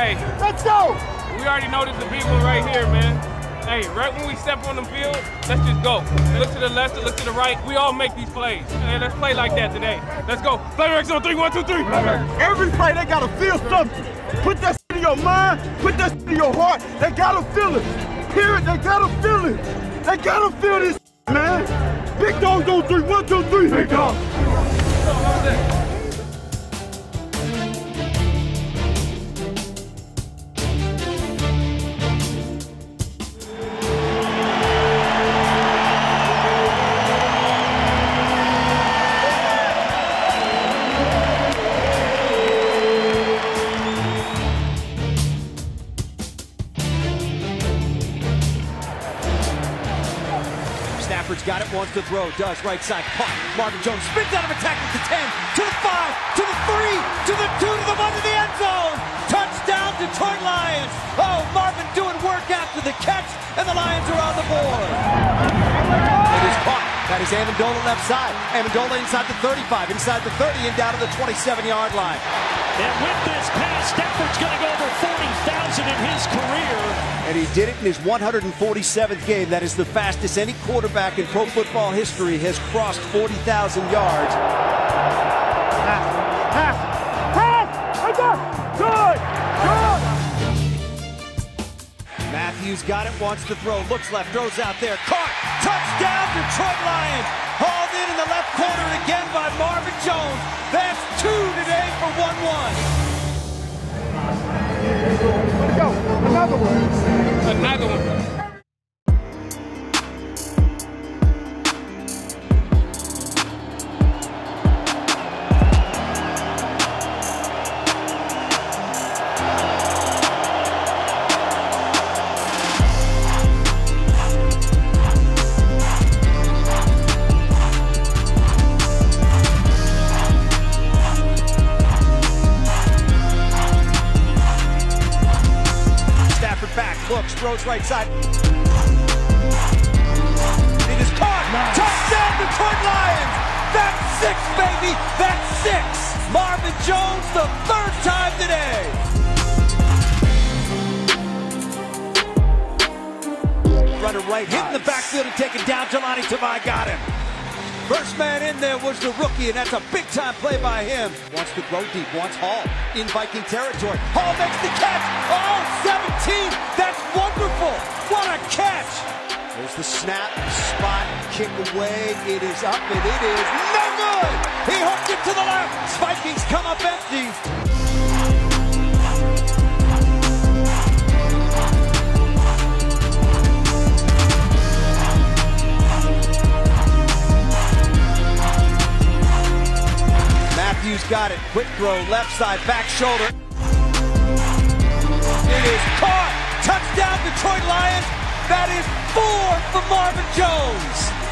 Hey, let's go. We already know this is the big one right here, man. Hey, right when we step on the field, let's just go. Look to the left and look to the right. We all make these plays. Hey, let's play like that today. Let's go. Play Rex on 3, 1, 2, 3. Every play, they gotta feel something. Put that in your mind, put that in your heart. They gotta feel it. Period, they gotta feel it. They gotta feel this, man. Big dogs on 3, 1, 2, 3. Big dog. Stafford's got it, wants to throw, does, right side, punt. Marvin Jones spins out of attack to the 10, to the 5, to the 3, to the 2, to the 1, to the end zone. Touchdown, Detroit Lions. Oh, Marvin doing work after the catch, and the Lions are on the board. It is caught. That is Amendola left side. Amendola inside the 35, inside the 30, and down to the 27-yard line. And with this pass, Stafford's going to go over 40,000 in his career. And he did it in his 147th game. That is the fastest any quarterback in pro football history has crossed 40,000 yards. Pass! Good! Matthews got it, wants to throw, looks left, throws out there, caught, touchdown, Detroit Lions. Hauled in the left corner again by Marvin Jones. That's 2 today for 1-1. Let's go. Another one. Another one. Looks, throws right side. It is caught. Touchdown, Detroit Lions. That's 6, baby. That's 6. Marvin Jones, the 3rd time today. Runner right, hitting the backfield and taking down. Jelani Tamai got him. First man in there was the rookie, and that's a big-time play by him. Wants to throw deep, wants Hall in Viking territory. Hall makes the catch. Oh, 17. That's wonderful. What a catch. There's the snap, spot, kick away. It is up, and it is no good. He hooked it to the left. Vikings come up empty. Matthews got it. Quick throw, left side, back shoulder. It is caught. Touchdown, Detroit Lions. That is 4 for Marvin Jones.